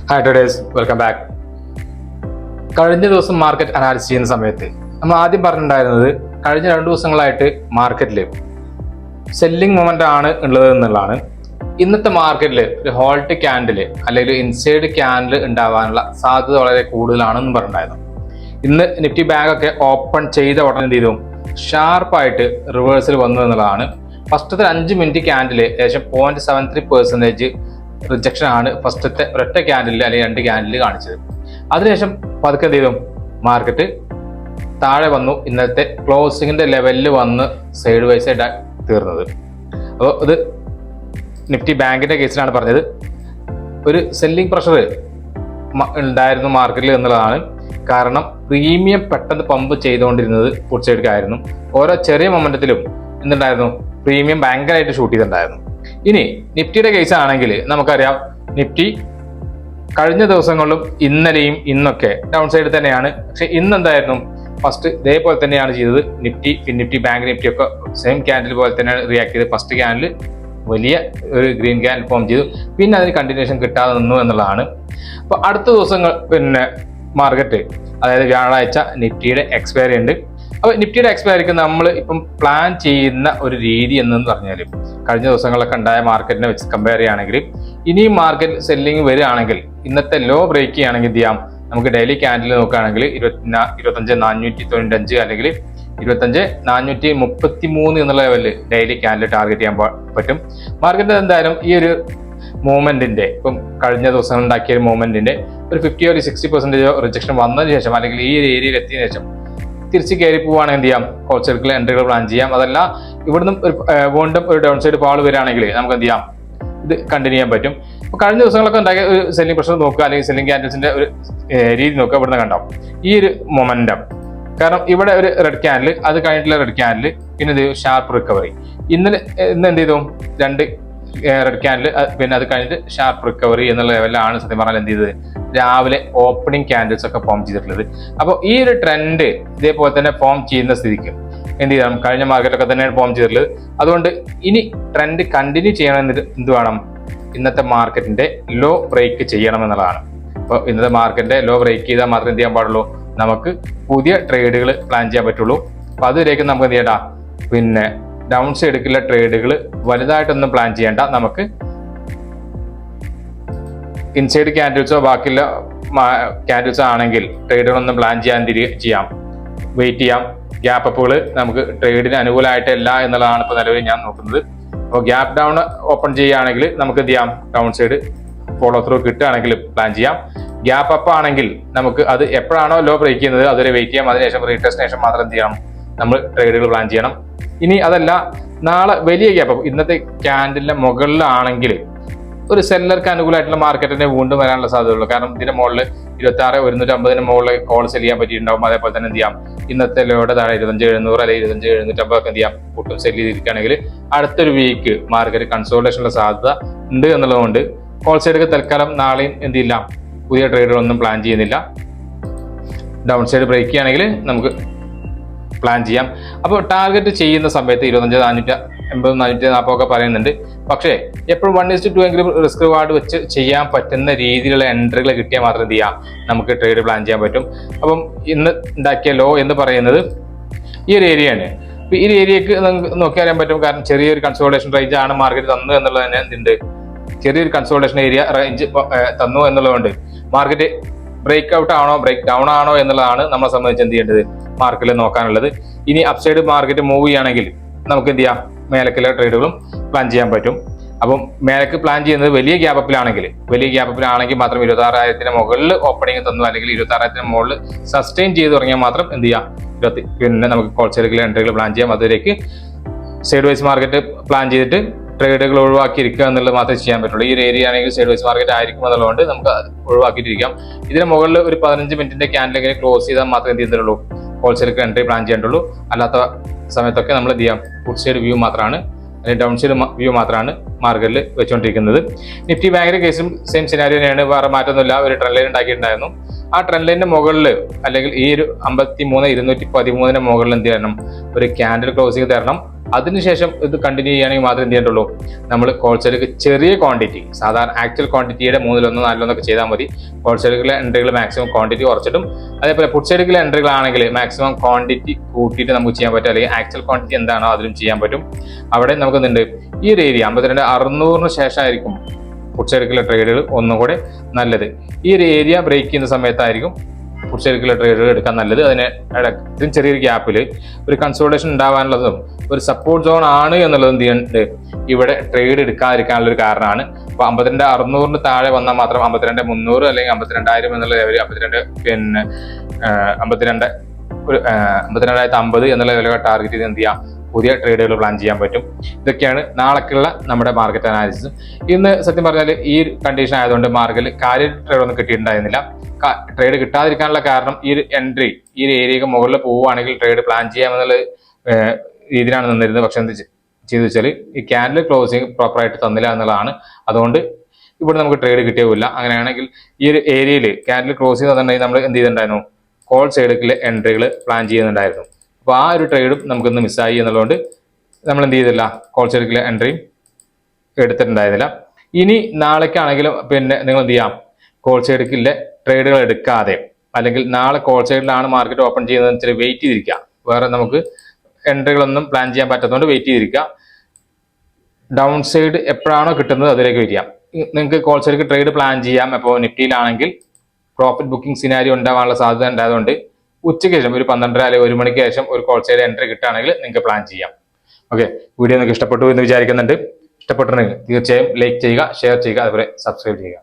Hi traders, welcome back. കഴിഞ്ഞ ദിവസം market analysis ചെയ്യുന്ന സമയത്ത് നമ്മൾ ആദ്യം പറഞ്ഞിട്ടുണ്ടായിരുന്നത് കഴിഞ്ഞ 2 ദിവസങ്ങളായിട്ട് മാർക്കറ്റിൽ സെല്ലിംഗ് മൊമെന്റ് ആണ് ഉള്ളത് എന്നുള്ളതാണ്. ഇന്നത്തെ മാർക്കറ്റിൽ ഒരു ഹോൾട്ട് ക്യാൻഡിൽ അല്ലെങ്കിൽ ഇൻസൈഡ് ക്യാൻഡിൽ ഉണ്ടാവാനുള്ള സാധ്യത വളരെ കൂടുതലാണെന്ന് പറഞ്ഞിട്ടുണ്ടായിരുന്നു. ഇന്ന് നിഫ്റ്റി ബാങ്ക് ഒക്കെ ഓപ്പൺ ചെയ്ത ഉടനെ എന്ത് ചെയ്തു, ഷാർപ്പായിട്ട് റിവേഴ്സൽ വന്നു എന്നുള്ളതാണ്. ഫസ്റ്റത്തെ 5 മിനിറ്റ് ക്യാൻഡിൽ ഏകദേശം 0.73% റിജക്ഷൻ ആണ് ഫസ്റ്റത്തെ ഒരൊറ്റ ക്യാൻഡിൽ അല്ലെങ്കിൽ 2 ക്യാൻഡിൽ കാണിച്ചത്. അതിനുശേഷം പതുക്കെ എന്ത് ചെയ്തു, മാർക്കറ്റ് താഴെ വന്നു. ഇന്നത്തെ ക്ലോസിങ്ങിന്റെ ലെവലിൽ വന്ന് സൈഡ് വൈസ് ആയിട്ട് തീർന്നത്. അപ്പോൾ ഇത് നിഫ്റ്റി ബാങ്കിന്റെ കേസിലാണ് പറഞ്ഞത്. ഒരു സെല്ലിംഗ് പ്രഷർ ഉണ്ടായിരുന്നു മാർക്കറ്റിൽ എന്നുള്ളതാണ്. കാരണം പ്രീമിയം പെട്ടെന്ന് പമ്പ് ചെയ്തുകൊണ്ടിരുന്നത് പുട്ട് സൈഡിലേക്കായിരുന്നു. ഓരോ ചെറിയ മൊമെന്റത്തിലും എന്തുണ്ടായിരുന്നു, പ്രീമിയം ഭയങ്കരമായിട്ട് ഷൂട്ട് ചെയ്തിട്ടുണ്ടായിരുന്നു. ഇനി നിഫ്റ്റിയുടെ കേസ് ആണെങ്കിൽ നമുക്കറിയാം, നിഫ്റ്റി കഴിഞ്ഞ ദിവസങ്ങളിലും ഇന്നലെയും ഇന്നൊക്കെ ഡൗൺ സൈഡ് തന്നെയാണ്. പക്ഷെ ഇന്ന് എന്തായിരുന്നു, ഫസ്റ്റ് ഇതേപോലെ തന്നെയാണ് ചെയ്തത്. നിഫ്റ്റി, നിഫ്റ്റി ബാങ്ക് നിഫ്റ്റി ഒക്കെ സെയിം ക്യാൻഡിൽ പോലെ തന്നെയാണ് റിയാക്ട് ചെയ്തത്. ഫസ്റ്റ് ക്യാൻഡിൽ വലിയ ഒരു ഗ്രീൻ ക്യാൻഡിൽ ഫോം ചെയ്തു, പിന്നെ അതിന് കണ്ടിന്യൂഷൻ കിട്ടാതെ നിന്നു എന്നുള്ളതാണ്. അപ്പൊ അടുത്ത ദിവസങ്ങൾ മാർക്കറ്റ്, അതായത് വ്യാഴാഴ്ച നിഫ്റ്റിയുടെ എക്സ്പയറി ഉണ്ട്. അപ്പോൾ നിഫ്റ്റിയുടെ എക്സ്പയറിക്ക് നമ്മൾ ഇപ്പം പ്ലാൻ ചെയ്യുന്ന ഒരു രീതി എന്ന് പറഞ്ഞാൽ, കഴിഞ്ഞ ദിവസങ്ങളിലൊക്കെ ഉണ്ടായ മാർക്കറ്റിനെ വെച്ച് കമ്പയർ ചെയ്യുകയാണെങ്കിൽ ഇനിയും മാർക്കറ്റ് സെല്ലിംഗ് വരികയാണെങ്കിൽ ഇന്നത്തെ ലോ ബ്രേക്ക് ചെയ്യുകയാണെങ്കിൽ എന്ത് ചെയ്യാം, നമുക്ക് ഡെയിലി ക്യാൻഡിൽ നോക്കുകയാണെങ്കിൽ 25,495 അല്ലെങ്കിൽ 25,433 എന്നുള്ള ലെവലിൽ ഡെയിലി ക്യാൻഡിൽ ടാർഗറ്റ് ചെയ്യാൻ പറ്റും. മാർക്കറ്റ് എന്തായാലും ഈ ഒരു മൂവ്മെന്റിന്റെ, ഇപ്പം കഴിഞ്ഞ ദിവസം ഉണ്ടാക്കിയ ഒരു മൂവ്മെന്റിന്റെ ഒരു 50 or 60% റിജക്ഷൻ വന്നതിന് ശേഷം അല്ലെങ്കിൽ ഈ ഒരു ഏരിയയിൽ എത്തിയതിനു ശേഷം തിരിച്ച് കയറി പോവുകയാണെങ്കിൽ എന്ത് ചെയ്യാം, കോൾ സർക്കിൾ എൻട്രികൾ പ്ലാൻ ചെയ്യാം. അതല്ല ഇവിടുന്ന് വീണ്ടും ഒരു ഡൗൺ സൈഡ് ഫാൾ വരികയാണെങ്കിൽ നമുക്ക് എന്ത് ചെയ്യാം, ഇത് കണ്ടിന്യൂ ചെയ്യാൻ പറ്റും. അപ്പോൾ കഴിഞ്ഞ ദിവസങ്ങളൊക്കെ ഉണ്ടാക്കിയ ഒരു സെല്ലിംഗ് പ്രഷർ നോക്കുക, അല്ലെങ്കിൽ സെല്ലിംഗ് ക്യാൻഡിൽസിന്റെ ഒരു രീതി നോക്കുക. ഇവിടുന്ന് കണ്ടാവും ഈ ഒരു മൊമെന്റം. കാരണം ഇവിടെ ഒരു റെഡ് ക്യാൻഡിൽ, അത് കഴിഞ്ഞിട്ടുള്ള റെഡ് ക്യാൻഡിൽ, പിന്നെ ഇത് ഷാർപ്പ് റിക്കവറി. ഇന്ന് എന്ത് ചെയ്തു, 2 റെഡ് ക്യാൻഡിൽ, പിന്നെ അത് കഴിഞ്ഞിട്ട് ഷാർപ്പ് റിക്കവറി എന്നുള്ള ലെവലിലാണ് സത്യം പറഞ്ഞാൽ എന്ത് ചെയ്തത്, രാവിലെ ഓപ്പണിംഗ് ക്യാൻഡിൽസ് ഒക്കെ ഫോം ചെയ്തിട്ടുള്ളത്. അപ്പോൾ ഈ ഒരു ട്രെൻഡ് ഇതേപോലെ തന്നെ ഫോം ചെയ്യുന്ന സ്ഥിതിക്ക് എന്ത് ചെയ്യണം, കഴിഞ്ഞ മാർക്കറ്റൊക്കെ തന്നെയാണ് ഫോം ചെയ്തിട്ടുള്ളത്. അതുകൊണ്ട് ഇനി ട്രെൻഡ് കണ്ടിന്യൂ ചെയ്യണമെന്ന് എന്ത് വേണം, ഇന്നത്തെ മാർക്കറ്റിന്റെ ലോ ബ്രേക്ക് ചെയ്യണം എന്നുള്ളതാണ്. അപ്പോൾ ഇന്നത്തെ മാർക്കറ്റിന്റെ ലോ ബ്രേക്ക് ചെയ്താൽ മാത്രമേ എന്ത് ചെയ്യാൻ പാടുള്ളൂ, നമുക്ക് പുതിയ ട്രേഡുകൾ പ്ലാൻ ചെയ്യാൻ പറ്റുള്ളൂ. അപ്പോൾ അതുവരേക്കും നമുക്ക് എന്ത് ചെയ്യണ്ട, പിന്നെ ഡൗൺ സൈഡിലേക്കുള്ള ട്രേഡുകൾ വലുതായിട്ടൊന്നും പ്ലാൻ ചെയ്യേണ്ട. നമുക്ക് ഇൻസൈഡ് ക്യാൻഡിൽസോ ബാക്കിയുള്ള ക്യാൻഡിൽസോ ആണെങ്കിൽ ട്രേഡുകളൊന്നും പ്ലാൻ ചെയ്യാം, വെയിറ്റ് ചെയ്യാം. ഗ്യാപ്പ് അപ്പുകൾ നമുക്ക് ട്രേഡിന് അനുകൂലമായിട്ടല്ല എന്നുള്ളതാണ് ഇപ്പോൾ നിലവിൽ ഞാൻ നോക്കുന്നത്. അപ്പോൾ ഗ്യാപ്പ് ഡൗൺ ഓപ്പൺ ചെയ്യുകയാണെങ്കിൽ നമുക്ക് എന്ത് ചെയ്യാം, ഡൗൺ സൈഡ് ഫോളോ ത്രൂ കിട്ടുകയാണെങ്കിൽ പ്ലാൻ ചെയ്യാം. ഗ്യാപ്പ് അപ്പ് ആണെങ്കിൽ നമുക്ക് അത് എപ്പോഴാണോ ലോ ബ്രേക്ക് ചെയ്യുന്നത് അതുവരെ വെയിറ്റ് ചെയ്യാം. അതിനുശേഷം റീടെസ്റ്റിന് ശേഷം മാത്രം എന്ത് ചെയ്യണം, നമ്മൾ ട്രേഡുകൾ പ്ലാൻ ചെയ്യണം. ഇനി അതല്ല, നാളെ വലിയ ഗ്യാപ്പ് അപ്പ് ഇന്നത്തെ ക്യാൻഡിലിന്റെ മുകളിലാണെങ്കിൽ ഒരു സെല്ലർക്ക് അനുകൂലമായിട്ടുള്ള മാർക്കറ്റിനെ വീണ്ടും വരാനുള്ള സാധ്യതയുള്ളൂ. കാരണം ഇതിന്റെ മുകളിൽ 26,150 മുകളിൽ കോൾ സെൽ ചെയ്യാൻ പറ്റിയിട്ടുണ്ടാവും. അതേപോലെ തന്നെ എന്ത് ചെയ്യാം, ഇന്നത്തെ ലോയുടെ താഴെ 25,700 അല്ലെങ്കിൽ 25,750 ഒക്കെ എന്ത് ചെയ്യാം, കൂട്ടും സെൽ ചെയ്തിരിക്കുകയാണെങ്കിൽ അടുത്തൊരു വീക്ക് മാർക്കറ്റ് കൺസോൾട്ടേഷനുള്ള സാധ്യത ഉണ്ട് എന്നുള്ളതുകൊണ്ട് കോൾ സൈഡ് തൽക്കാലം നാളെയും എന്ത് ചെയ്യില്ല, പുതിയ ട്രേഡുകളൊന്നും പ്ലാൻ ചെയ്യുന്നില്ല. ഡൗൺ സൈഡ് ബ്രേക്ക് ചെയ്യുകയാണെങ്കിൽ നമുക്ക് പ്ലാൻ ചെയ്യാം. അപ്പോൾ ടാർഗറ്റ് ചെയ്യുന്ന സമയത്ത് 25,480, 440 ഒക്കെ പറയുന്നുണ്ട്. പക്ഷേ എപ്പോഴും 1:2 എങ്കിലും റിസ്ക് റിവാർഡ് വെച്ച് ചെയ്യാൻ പറ്റുന്ന രീതിയിലുള്ള എൻട്രികൾ കിട്ടിയാൽ മാത്രം എന്ത് ചെയ്യാം, നമുക്ക് ട്രേഡ് പ്ലാൻ ചെയ്യാൻ പറ്റും. അപ്പം ഇന്ന് ഉണ്ടാക്കിയ ലോ എന്ന് പറയുന്നത് ഈ ഒരു ഏരിയയാണ്. അപ്പോൾ ഈ ഒരു ഏരിയക്ക് നമുക്ക് നോക്കി അറിയാൻ പറ്റും. കാരണം ചെറിയൊരു കൺസോൾട്ടേഷൻ റേഞ്ച് ആണ് മാർക്കറ്റ് തന്നു എന്നുള്ളത് തന്നെ എന്തുണ്ട്, ചെറിയൊരു കൺസോൾട്ടേഷൻ ഏരിയ റേഞ്ച് തന്നു എന്നുള്ളതുകൊണ്ട് മാർക്കറ്റ് ബ്രേക്ക് ഔട്ട് ആണോ ബ്രേക്ക് ഡൗൺ ആണോ എന്നുള്ളതാണ് നമ്മളെ സംബന്ധിച്ച് എന്ത് ചെയ്യേണ്ടത്, മാർക്കറ്റിൽ നോക്കാനുള്ളത്. ഇനി അപ്സൈഡ് മാർക്കറ്റ് മൂവ് ചെയ്യുകയാണെങ്കിൽ നമുക്ക് എന്ത് ചെയ്യാം, മേലക്കുള്ള ട്രേഡുകളും പ്ലാൻ ചെയ്യാൻ പറ്റും. അപ്പം മേലക്ക് പ്ലാൻ ചെയ്യുന്നത് വലിയ ഗ്യാപ്പിലാണെങ്കിൽ മാത്രം 26,000 മുകളിൽ ഓപ്പണിംഗ് തന്നു, അല്ലെങ്കിൽ 26,000 മുകളിൽ സസ്റ്റെയിൻ ചെയ്ത് തുടങ്ങിയാൽ മാത്രം എന്ത് ചെയ്യാം, പിന്നെ നമുക്ക് കോൾ സൈഡിലെ എൻട്രികൾ പ്ലാൻ ചെയ്യാം. അതിലേക്ക് സൈഡ് വൈസ് മാർക്കറ്റ് പ്ലാൻ ചെയ്തിട്ട് ട്രേഡുകൾ ഒഴിവാക്കിയിരിക്കുക എന്നുള്ളത് മാത്രമേ ചെയ്യാൻ പറ്റുള്ളൂ. ഈ ഒരു ഏരിയ ആണെങ്കിൽ സൈഡ് വൈസ് മാർക്കറ്റ് ആയിരിക്കും എന്നുള്ളതുകൊണ്ട് നമുക്ക് ഒഴിവാക്കിയിട്ടിരിക്കാം. ഇതിന് മുകളിൽ ഒരു 15 മിനിറ്റിന്റെ ക്യാൻഡിൽ ക്ലോസ് ചെയ്താൽ മാത്രമേ എന്ത് ചെയ്തിട്ടുള്ളൂ, ഹോൾസെയിലേക്ക് എൻട്രി പ്ലാൻ ചെയ്യേണ്ടുള്ളൂ. അല്ലാത്ത സമയത്തൊക്കെ നമ്മൾ എന്ത് ചെയ്യാം, പുട്ട് സൈഡ് വ്യൂ മാത്രമാണ് അല്ലെങ്കിൽ ഡൗൺ സൈഡ് വ്യൂ മാത്രമാണ് മാർക്കറ്റിൽ വെച്ചുകൊണ്ടിരിക്കുന്നത്. നിഫ്റ്റി ബാങ്കിന്റെ കേസും സെയിം സിനാരിയോ തന്നെയാണ്, വേറെ മാറ്റമൊന്നുമില്ല. ഒരു ട്രെൻഡ് ലൈൻ ഉണ്ടാക്കിയിട്ടുണ്ടായിരുന്നു. ആ ട്രെൻഡ് ലൈനിന്റെ മുകളിൽ അല്ലെങ്കിൽ ഈ ഒരു 53,213 മുകളിൽ എന്ത് ചെയ്യണം, ഒരു ക്യാൻഡിൽ ക്ലോസിംഗ് തരണം. അതിനുശേഷം ഇത് കണ്ടിന്യൂ ചെയ്യുകയാണെങ്കിൽ മാത്രമേ എന്ത് ചെയ്യേണ്ടുള്ളൂ, നമ്മൾ ഹോൾസെയിലേക്ക് ചെറിയ ക്വാണ്ടിറ്റി, സാധാരണ ആക്ച്വൽ ക്വാണ്ടിറ്റിയുടെ 1/3 4/1 ചെയ്താൽ മതി. ഹോൾസെയിലിലെ എൻട്രികൾ മാക്സിമം ക്വാണ്ടിറ്റി കുറച്ചിട്ടും, അതേപോലെ ഫുഡ് സൈഡിലെ എൻട്രികളാണെങ്കിൽ മാക്സിമം ക്വാണ്ടിറ്റി കൂട്ടിയിട്ട് നമുക്ക് ചെയ്യാൻ പറ്റും, അല്ലെങ്കിൽ ആക്ച്വൽ ക്വാണ്ടിറ്റി എന്താണോ അതിലും ചെയ്യാൻ പറ്റും. അവിടെ നമുക്ക് എന്തുണ്ട്, ഈ ഒരു ഏരിയ 52,600 ശേഷമായിരിക്കും ഫുഡ് സൈഡിലെ ട്രേഡുകൾ ഒന്നുകൂടെ നല്ലത്. ഈ ഒരു ഏരിയ ബ്രേക്ക് ചെയ്യുന്ന സമയത്തായിരിക്കും ഫുഡ് സൈഡിലെ ട്രേഡുകൾ എടുക്കാൻ നല്ലത്. അതിന് ഇടയ്ക്കും ചെറിയൊരു ഗ്യാപ്പിൽ ഒരു കൺസോൾട്ടേഷൻ ഉണ്ടാവാനുള്ളതും ഒരു സപ്പോർട്ട് സോൺ ആണ് എന്നുള്ളതും എന്ത് ഇവിടെ ട്രേഡ് എടുക്കാതിരിക്കാനുള്ള ഒരു കാരണമാണ്. അപ്പൊ 52,600 താഴെ വന്നാൽ മാത്രം 52,300 അല്ലെങ്കിൽ 52,000 എന്നുള്ള ലെവല്, 52,50 എന്നുള്ള ലെവലൊക്കെ ടാർഗറ്റ് ചെയ്ത് എന്ത് ചെയ്യാം, പുതിയ ട്രേഡുകൾ പ്ലാൻ ചെയ്യാൻ പറ്റും. ഇതൊക്കെയാണ് നാളേക്കുള്ള നമ്മുടെ മാർക്കറ്റ് അനാലിസിസ്. ഇന്ന് സത്യം പറഞ്ഞാൽ ഈ കണ്ടീഷൻ ആയതുകൊണ്ട് മാർക്കറ്റിൽ കാര്യ ട്രേഡ് ഒന്നും കിട്ടിയിട്ടുണ്ടായിരുന്നില്ല. ട്രേഡ് കിട്ടാതിരിക്കാനുള്ള കാരണം ഈ ഒരു എൻട്രി ഈ ഒരു ഏരിയക്ക് മുകളിൽ പോവുകയാണെങ്കിൽ ട്രേഡ് പ്ലാൻ ചെയ്യാമെന്നുള്ള രീതിയിലാണ് നിന്നിരുന്നത്. പക്ഷെ എന്ത് ചെയ്തു വെച്ചാൽ ഈ ക്യാൻഡിൽ ക്ലോസിങ് പ്രോപ്പറായിട്ട് തന്നില്ല എന്നുള്ളതാണ്. അതുകൊണ്ട് ഇവിടെ നമുക്ക് ട്രേഡ് കിട്ടിയില്ല. അങ്ങനെയാണെങ്കിൽ ഈ ഒരു ഏരിയയിൽ ക്യാൻഡിൽ ക്ലോസിങ് തന്നിട്ടുണ്ടെങ്കിൽ നമ്മൾ എന്ത് ചെയ്തിട്ടുണ്ടായിരുന്നു, കോൾ സൈഡിലെ എൻട്രികൾ പ്ലാൻ ചെയ്യുന്നുണ്ടായിരുന്നു. അപ്പോൾ ആ ഒരു ട്രേഡും നമുക്കൊന്ന് മിസ്സായി എന്നുള്ളതുകൊണ്ട് നമ്മൾ എന്ത് ചെയ്തില്ല, കോൾ സൈഡിലെ എൻട്രിയും എടുത്തിട്ടുണ്ടായിരുന്നില്ല. ഇനി നാളേക്കാണെങ്കിലും പിന്നെ നിങ്ങൾ എന്ത് ചെയ്യാം, കോൾ സൈഡിലെ ട്രേഡുകൾ എടുക്കാതെ, അല്ലെങ്കിൽ നാളെ കോൾ സൈഡിലാണ് മാർക്കറ്റ് ഓപ്പൺ ചെയ്യുന്നതെന്ന് വെച്ചാൽ വെയിറ്റ് ചെയ്തിരിക്കുക. വേറെ നമുക്ക് എൻട്രികളൊന്നും പ്ലാൻ ചെയ്യാൻ പറ്റാത്തതുകൊണ്ട് വെയിറ്റ് ചെയ്തിരിക്കുക. ഡൗൺ സൈഡ് എപ്പോഴാണോ കിട്ടുന്നത് അതിലേക്ക് വരിക. നിങ്ങൾക്ക് കോൾ സൈഡിലേക്ക് ട്രേഡ് പ്ലാൻ ചെയ്യാം. അപ്പോൾ നിഫ്റ്റിയിലാണെങ്കിൽ പ്രോഫിറ്റ് ബുക്കിംഗ് സിനാരിയോ ഉണ്ടാവാനുള്ള സാധ്യത ഉണ്ടായതുകൊണ്ട് ഉച്ചയ്ക്ക് ശേഷം ഒരു 12:30 അല്ലെങ്കിൽ 1 മണിക്ക് ശേഷം ഒരു കോൾ സൈഡ് എൻട്രി കിട്ടുകയാണെങ്കിൽ നിങ്ങൾക്ക് പ്ലാൻ ചെയ്യാം. ഓക്കെ, വീഡിയോ നിങ്ങൾക്ക് ഇഷ്ടപ്പെട്ടു എന്ന് വിചാരിക്കുന്നുണ്ട്. ഇഷ്ടപ്പെട്ടിട്ടുണ്ടെങ്കിൽ തീർച്ചയായും ലൈക്ക് ചെയ്യുക, ഷെയർ ചെയ്യുക, അതുപോലെ സബ്സ്ക്രൈബ് ചെയ്യുക.